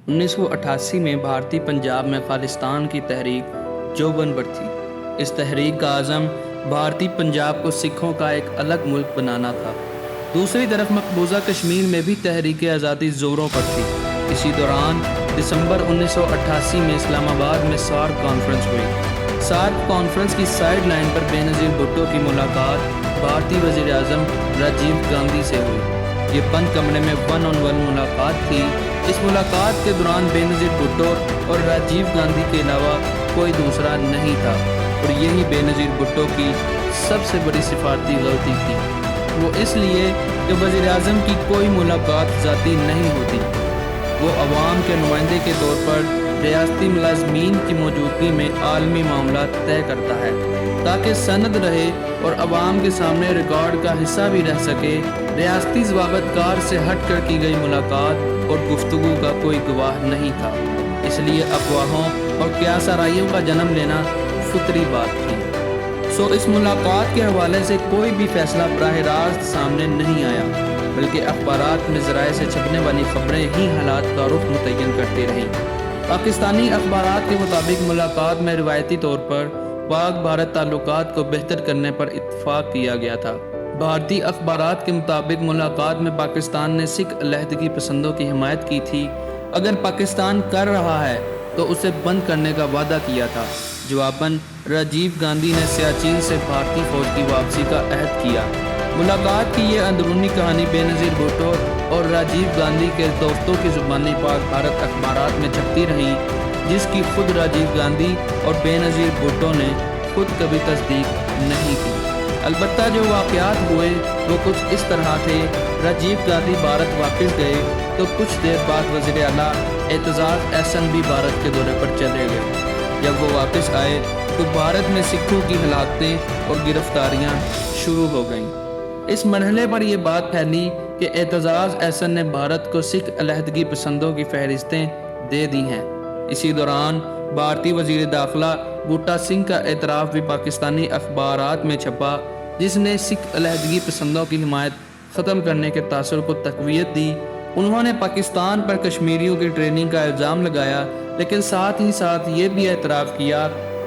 1988 میں بھارتی پنجاب میں خالصتان کی تحریک جو بن پڑی تھی۔ اس تحریک کا عزم بھارتی پنجاب کو سکھوں کا ایک الگ ملک بنانا تھا۔ دوسری طرف مقبوضہ کشمیر میں بھی تحریک آزادی زوروں پر تھی۔ اسی دوران دسمبر 1988 میں اسلام آباد میں سارک کانفرنس ہوئی۔ سارک کانفرنس کی سائیڈ لائن پر بے نظیر بھٹو کی ملاقات بھارتی وزیر اعظم راجیو گاندھی سے ہوئی۔ یہ بند کمرے میں 1 on 1 ملاقات تھی۔ اس ملاقات کے دوران بے نظیر بھٹو اور راجیو گاندھی کے علاوہ کوئی دوسرا نہیں تھا، اور یہی بے نظیر بھٹو کی سب سے بڑی سفارتی غلطی تھی۔ وہ اس لیے کہ وزیر اعظم کی کوئی ملاقات ذاتی نہیں ہوتی، وہ عوام کے نمائندے کے طور پر ریاستی ملازمین کی موجودگی میں عالمی معاملات طے کرتا ہے، تاکہ سند رہے اور عوام کے سامنے ریکارڈ کا حصہ بھی رہ سکے۔ ریاستی ضوابط کار سے ہٹ کر کی گئی ملاقات اور گفتگو کا کوئی گواہ نہیں تھا، اس لیے افواہوں اور قیاس آرائیوں کا جنم لینا فطری بات تھی۔ اس ملاقات کے حوالے سے کوئی بھی فیصلہ براہ راست سامنے نہیں آیا، بلکہ اخبارات میں ذرائع سے چھپنے والی خبریں ہی حالات کا رخ متعین کرتی رہیں۔ پاکستانی اخبارات کے مطابق ملاقات میں روایتی طور پر پاک بھارت تعلقات کو بہتر کرنے پر اتفاق کیا گیا تھا۔ بھارتی اخبارات کے مطابق ملاقات میں پاکستان نے سکھ علیحدگی پسندوں کی حمایت کی تھی۔ اگر پاکستان کر رہا ہے تو اسے بند کرنے کا وعدہ کیا تھا۔ جواباً راجیو گاندھی نے سیاچین سے بھارتی فوج کی واپسی کا عہد کیا۔ ملاقات کی یہ اندرونی کہانی بے نظیر بھٹو اور راجیو گاندھی کے دوستوں کی زبانی پاک بھارت اخبارات میں چھپتی رہی، جس کی خود راجیو گاندھی اور بے نظیر بھٹو نے خود کبھی تصدیق نہیں کی۔ البتہ جو واقعات ہوئے وہ کچھ اس طرح تھے۔ راجیو گاندھی بھارت واپس گئے تو کچھ دیر بعد وزیر اعلیٰ اعتزاز احسن بھی بھارت کے دورے پر چلے گئے۔ جب وہ واپس آئے تو بھارت میں سکھوں کی ہلاکتیں اور گرفتاریاں شروع ہو گئیں۔ اس مرحلے پر یہ بات پھیلی کہ اعتزاز احسن نے بھارت کو سکھ علیحدگی پسندوں کی فہرستیں دے دی ہیں۔ اسی دوران بھارتی وزیر داخلہ بوٹا سنگھ کا اعتراف بھی پاکستانی اخبارات میں چھپا، جس نے سکھ علیحدگی پسندوں کی حمایت ختم کرنے کے تاثر کو تقویت دی۔ انہوں نے پاکستان پر کشمیریوں کی ٹریننگ کا الزام لگایا، لیکن ساتھ ہی ساتھ یہ بھی اعتراف کیا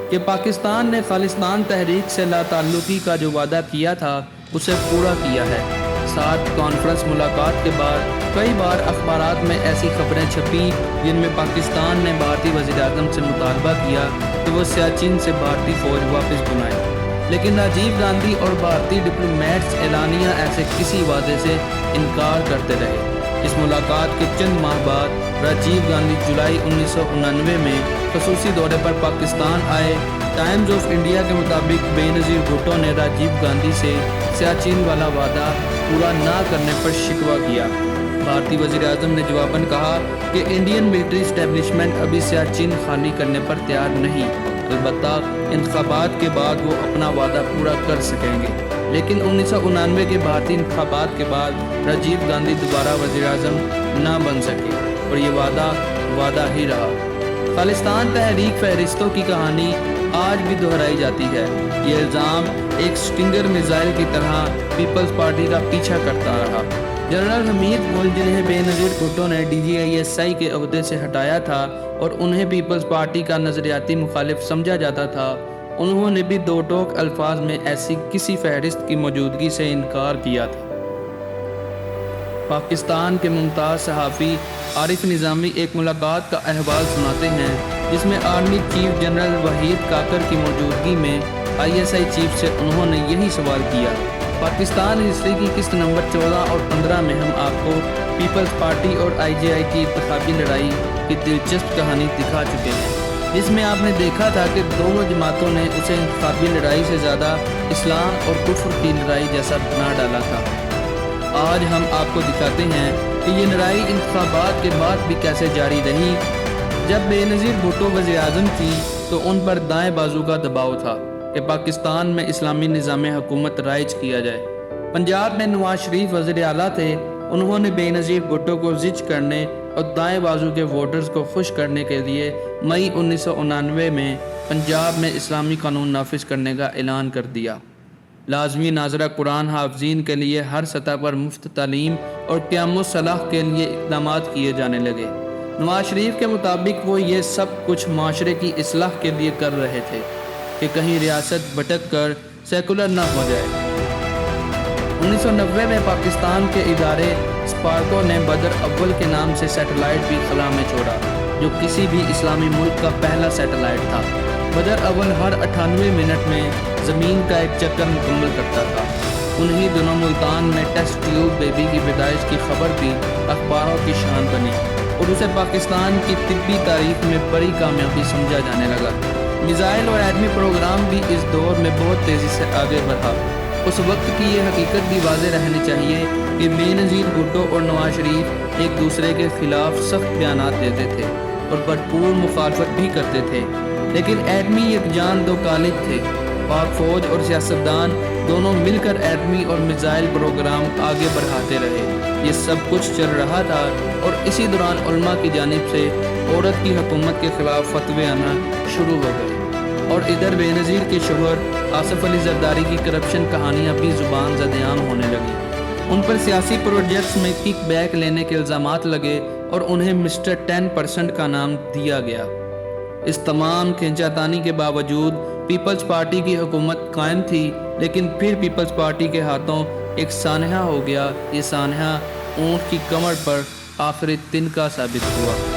کہ پاکستان نے خالصتان تحریک سے لا تعلقی کا جو وعدہ کیا تھا اسے پورا کیا ہے۔ ساتھ کانفرنس ملاقات کے بعد کئی بار اخبارات میں ایسی خبریں چھپیں جن میں پاکستان نے بھارتی وزیر اعظم سے مطالبہ کیا کہ وہ سیاچین سے بھارتی فوج واپس بلائیں، لیکن راجیو گاندھی اور بھارتی ڈپلومیٹس اعلانیہ ایسے کسی وعدے سے انکار کرتے رہے۔ اس ملاقات کے چند ماہ بعد راجیو گاندھی جولائی 1999 میں خصوصی دورے پر پاکستان آئے۔ ٹائمز آف انڈیا کے مطابق بے نظیر بھٹو نے راجیو گاندھی سے سیاچین والا وعدہ پورا نہ کرنے پر شکوہ کیا۔ بھارتی وزیر اعظم نے جواباً کہا کہ انڈین ملٹری اسٹیبلشمنٹ ابھی سیاچین خالی کرنے پر تیار نہیں، البتہ انتخابات کے بعد وہ اپنا وعدہ پورا کر سکیں گے۔ لیکن 1999 کے بھارتی انتخابات کے بعد راجیو گاندھی دوبارہ وزیر اعظم نہ بن سکے اور یہ وعدہ ہی رہا۔ خالصتان تحریک فہرستوں کی کہانی آج بھی دہرائی جاتی ہے۔ یہ الزام ایک سٹنگر میزائل کی طرح پیپلز پارٹی کا پیچھا کرتا رہا۔ جنرل حمید گل، جنہیں بے نظیر بھٹو نے DGISI کے عہدے سے ہٹایا تھا اور انہیں پیپلز پارٹی کا نظریاتی مخالف سمجھا جاتا تھا، انہوں نے بھی دو ٹوک الفاظ میں ایسی کسی فہرست کی موجودگی سے انکار کیا تھا۔ پاکستان کے ممتاز صحافی عارف نظامی ایک ملاقات کا احوال سناتے ہیں جس میں army chief general Waheed Kakar کی موجودگی میں ISI چیف سے انہوں نے یہی سوال کیا۔ پاکستان ہسٹری کی قسط نمبر 14 اور 15 میں ہم آپ کو پیپلز پارٹی اور IJI کی انتخابی لڑائی کی دلچسپ کہانی دکھا چکے ہیں، جس میں آپ نے دیکھا تھا کہ دونوں جماعتوں نے اسے انتخابی لڑائی سے زیادہ اسلام اور کفر کی لڑائی جیسا بنا ڈالا تھا۔ آج ہم آپ کو دکھاتے ہیں کہ یہ لڑائی انتخابات کے بعد بھی کیسے جاری رہی۔ جب بے نظیر بھٹو وزیر اعظم تھی تو ان پر دائیں بازو کا دباؤ تھا کہ پاکستان میں اسلامی نظام حکومت رائج کیا جائے۔ پنجاب میں نواز شریف وزیر اعلیٰ تھے، انہوں نے بے نظیر بھٹو کو زچ کرنے اور دائیں بازو کے ووٹرز کو خوش کرنے کے لیے مئی 1999 میں پنجاب میں اسلامی قانون نافذ کرنے کا اعلان کر دیا۔ لازمی ناظرہ قرآن حافظین کے لیے ہر سطح پر مفت تعلیم اور قیام الصلاح کے لیے اقدامات کیے جانے لگے۔ نواز شریف کے مطابق وہ یہ سب کچھ معاشرے کی اصلاح کے لیے کر رہے تھے کہ کہیں ریاست بھٹک کر سیکولر نہ ہو جائے۔ 1990 میں پاکستان کے ادارے سپارکو نے بدر اول کے نام سے سیٹلائٹ بھی خلا میں چھوڑا، جو کسی بھی اسلامی ملک کا پہلا سیٹلائٹ تھا۔ بدر اول ہر 98 منٹ میں زمین کا ایک چکر مکمل کرتا تھا۔ انہی دنوں ملتان میں ٹیسٹ ٹیوب بیبی کی پیدائش کی خبر بھی اخباروں کی شان بنی اور اسے پاکستان کی طبی تاریخ میں بڑی کامیابی سمجھا جانے لگا۔ میزائل اور ایٹمی پروگرام بھی اس دور میں بہت تیزی سے آگے بڑھا۔ اس وقت کی یہ حقیقت بھی واضح رہنی چاہیے کہ بے نظیر بھٹو اور نواز شریف ایک دوسرے کے خلاف سخت بیانات دیتے تھے اور بھرپور مخالفت بھی کرتے تھے، لیکن ایٹمی یکجان دو کالج تھے۔ پاک فوج اور سیاستدان دونوں مل کر ایٹمی اور میزائل پروگرام آگے بڑھاتے رہے۔ یہ سب کچھ چل رہا تھا اور اسی دوران علماء کی جانب سے عورت کی حکومت کے خلاف فتوے آنا شروع ہو گئے، اور ادھر بے نظیر کے شوہر آصف علی زرداری کی کرپشن کہانیاں بھی زبان زدیان ہونے لگی۔ ان پر سیاسی پروجیکٹس میں کک بیک لینے کے الزامات لگے اور انہیں مسٹر 10% کا نام دیا گیا۔ اس تمام کھینچا تانی کے باوجود پیپلز پارٹی کی حکومت قائم تھی، لیکن پھر پیپلز پارٹی کے ہاتھوں ایک سانحہ ہو گیا۔ یہ سانحہ اونٹ کی کمر پر آخری تنکا ثابت ہوا۔